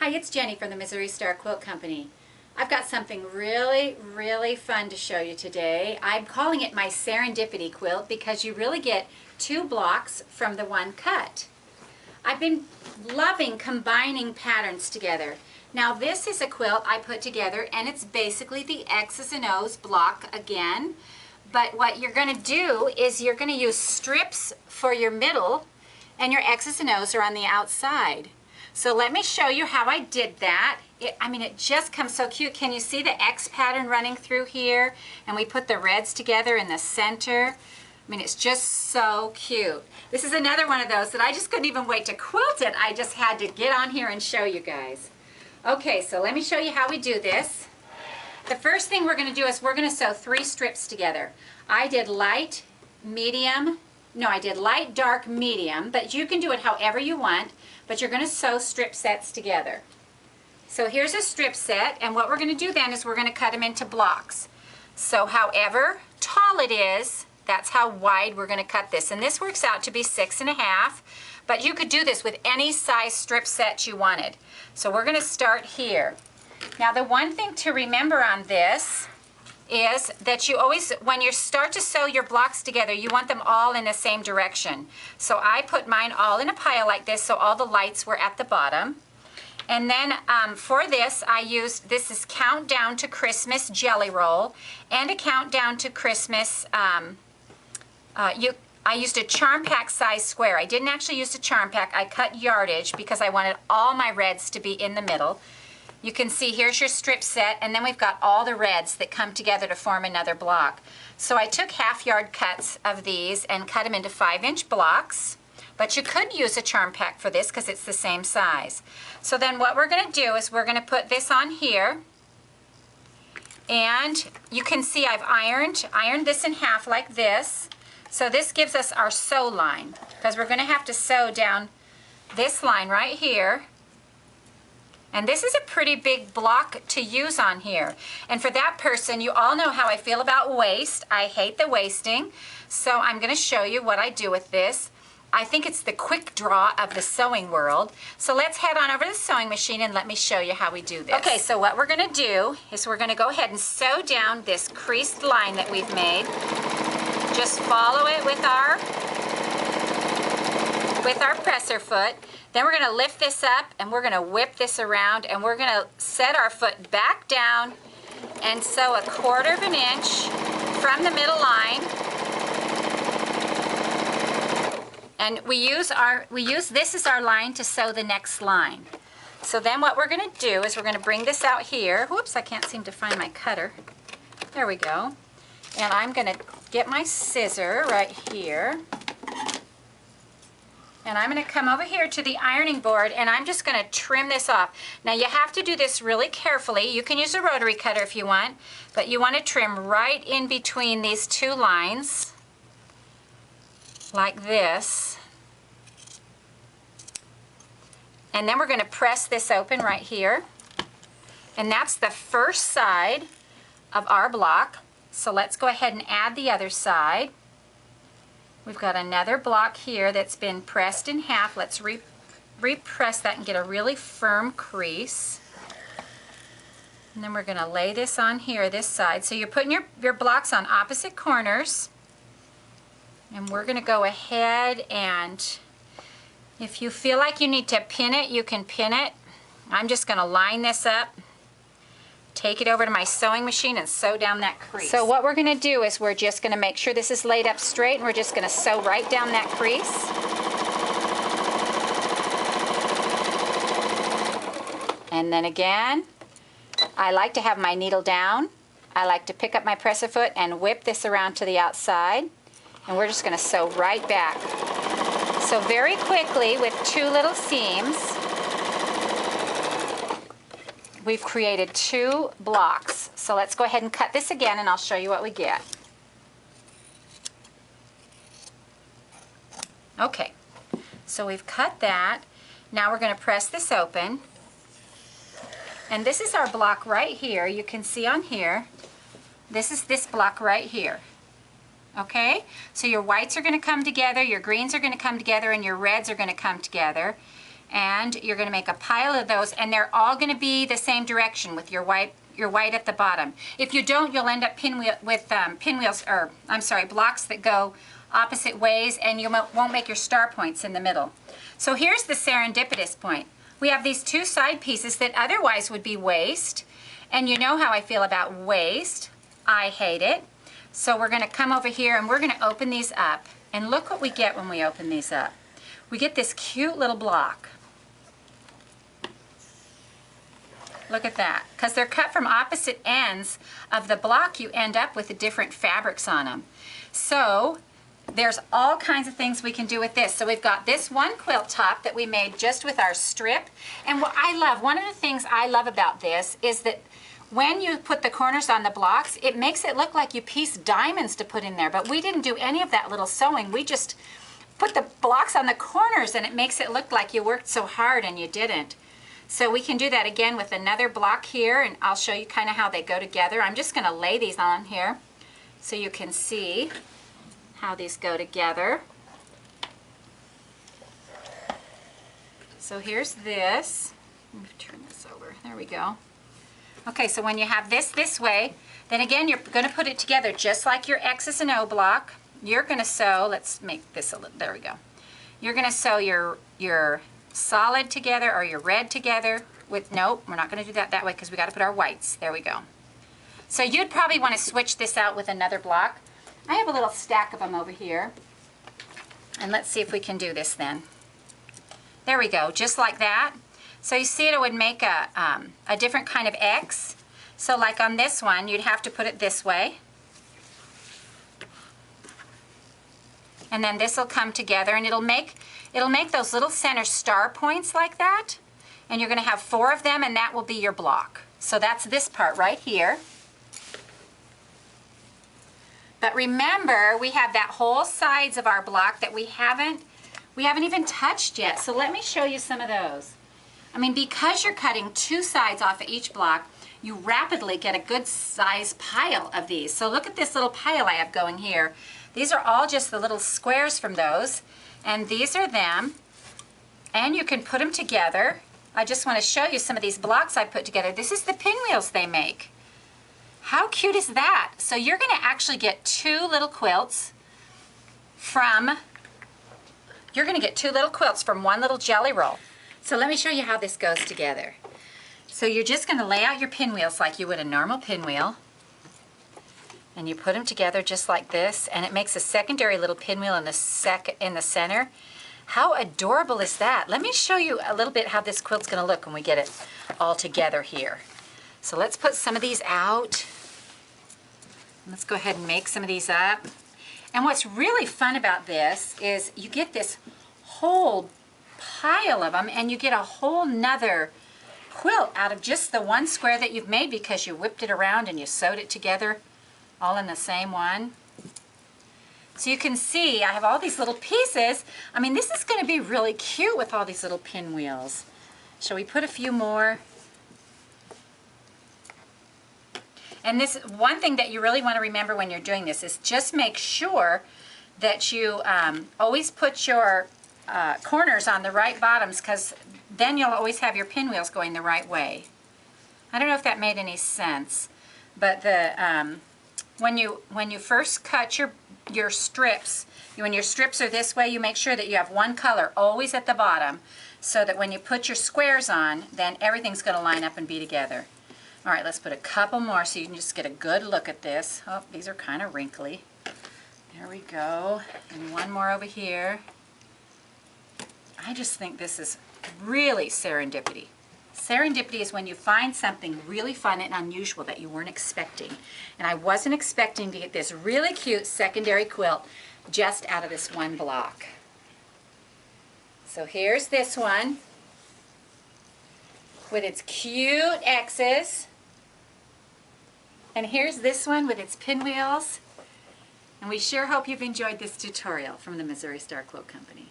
Hi, it's Jenny from the Missouri Star Quilt Company. I've got something really fun to show you today. I'm calling it my Serendipity quilt because you really get two blocks from the one cut. I've been loving combining patterns together. Now this is a quilt I put together and it's basically the X's and O's block again. But what you're going to do is you're going to use strips for your middle and your X's and O's are on the outside. So let me show you how I did that. It just comes so cute. Can you see the X pattern running through here? And we put the reds together in the center. It's just so cute. This is another one of those that I just couldn't even wait to quilt it. I just had to get on here and show you guys. Okay, so let me show you how we do this. The first thing we're going to do is we're going to sew 3 strips together. I did light, dark, medium, but you can do it however you want, but you're going to sew strip sets together. So here's a strip set, and what we're going to do then is we're going to cut them into blocks. So however tall it is, that's how wide we're going to cut this. And this works out to be 6.5, but you could do this with any size strip set you wanted. So we're going to start here. Now the one thing to remember on this is that you always, when you start to sew your blocks together, you want them all in the same direction. So I put mine all in a pile like this, so all the lights were at the bottom. And then for this, I used, this is Countdown to Christmas Jelly Roll and a Countdown to Christmas, I used a charm pack size square. I didn't actually use a charm pack, I cut yardage because I wanted all my reds to be in the middle. You can see here's your strip set, and then we've got all the reds that come together to form another block. So I took half-yard cuts of these and cut them into 5-inch blocks, but you could use a charm pack for this because it's the same size. So then what we're going to do is we're going to put this on here, and you can see I've ironed this in half like this. So this gives us our sew line, because we're going to have to sew down this line right here. And this is a pretty big block to use on here. And for that person, you all know how I feel about waste. I hate the wasting. So I'm going to show you what I do with this. I think it's the quick draw of the sewing world. So let's head on over to the sewing machine and let me show you how we do this. Okay, so what we're going to do is we're going to go ahead and sew down this creased line that we've made. Just follow it with our presser foot. Then we're going to lift this up and we're going to whip this around and we're going to set our foot back down and sew 1/4 inch from the middle line. And we use this as our line to sew the next line. So then what we're going to do is we're going to bring this out here. Whoops, I can't seem to find my cutter. There we go. And I'm going to get my scissor right here. And I'm going to come over here to the ironing board and I'm just going to trim this off. Now you have to do this really carefully. You can use a rotary cutter if you want, but you want to trim right in between these 2 lines, like this. And then we're going to press this open right here. And that's the first side of our block. So let's go ahead and add the other side. We've got another block here that's been pressed in half. Let's repress that and get a really firm crease. And then we're going to lay this on here, this side. So you're putting your blocks on opposite corners. And we're going to go ahead and if you feel like you need to pin it, you can pin it. I'm just going to line this up, take it over to my sewing machine and sew down that crease. So what we're going to do is we're just going to make sure this is laid up straight and we're just going to sew right down that crease. And then again, I like to have my needle down. I like to pick up my presser foot and whip this around to the outside. And we're just going to sew right back. So very quickly with 2 little seams, we've created 2 blocks. So let's go ahead and cut this again and I'll show you what we get. Okay, so we've cut that. Now we're going to press this open. And this is our block right here. You can see on here, this is this block right here. Okay, so your whites are going to come together, your greens are going to come together, and your reds are going to come together. And you're going to make a pile of those, and they're all going to be the same direction with your white at the bottom. If you don't, you'll end up blocks that go opposite ways, and you won't make your star points in the middle. So here's the serendipitous point. We have these two side pieces that otherwise would be waste, and you know how I feel about waste. I hate it. So we're going to come over here and we're going to open these up, and look what we get when we open these up. We get this cute little block. Look at that. Because they're cut from opposite ends of the block, you end up with the different fabrics on them. So there's all kinds of things we can do with this. So we've got this one quilt top that we made just with our strip. And what I love, one of the things I love about this is that when you put the corners on the blocks, it makes it look like you pieced diamonds to put in there. But we didn't do any of that little sewing. We just put the blocks on the corners, and it makes it look like you worked so hard and you didn't. So we can do that again with another block here, and I'll show you kind of how they go together. I'm just going to lay these on here so you can see how these go together. So here's this. Let me turn this over. There we go. Okay, so when you have this way, then again you're going to put it together just like your X's and O block. You're going to sew, let's make this a little, there we go. You're going to sew your solid together or your red together with, nope, we're not going to do that way because we got to put our whites. There we go. So you'd probably want to switch this out with another block. I have a little stack of them over here. And let's see if we can do this then. There we go, just like that. So you see it would make a different kind of X. So like on this one, you'd have to put it this way. And then this will come together, and it'll make those little center star points like that. And you're going to have 4 of them, and that will be your block. So that's this part right here. But remember, we have that whole sides of our block that we haven't even touched yet. So let me show you some of those. I mean, because you're cutting 2 sides off of each block, you rapidly get a good size pile of these. So look at this little pile I have going here. These are all just the little squares from those, and these are them, and you can put them together. I just want to show you some of these blocks I put together. This is the pinwheels they make. How cute is that? So you're going to actually get 2 little quilts from, one little jelly roll. So let me show you how this goes together. So you're just going to lay out your pinwheels like you would a normal pinwheel. And you put them together just like this, and it makes a secondary little pinwheel in the center. How adorable is that? Let me show you a little bit how this quilt's going to look when we get it all together here. So let's put some of these out. Let's go ahead and make some of these up. And what's really fun about this is you get this whole pile of them, and you get a whole nother quilt out of just the one square that you've made because you whipped it around and you sewed it together all in the same one. So you can see I have all these little pieces. I mean, this is going to be really cute with all these little pinwheels. Shall we put a few more? And this one thing that you really want to remember when you're doing this is just make sure that you always put your corners on the right bottoms, because then you'll always have your pinwheels going the right way. I don't know if that made any sense, but the when you first cut your strips, when your strips are this way, you make sure that you have one color always at the bottom, so that when you put your squares on, then everything's going to line up and be together. All right, let's put a couple more so you can just get a good look at this. Oh, these are kind of wrinkly. There we go. And one more over here. I just think this is really serendipity. Serendipity is when you find something really fun and unusual that you weren't expecting. And I wasn't expecting to get this really cute secondary quilt just out of this one block. So here's this one with its cute X's. And here's this one with its pinwheels. And we sure hope you've enjoyed this tutorial from the Missouri Star Quilt Company.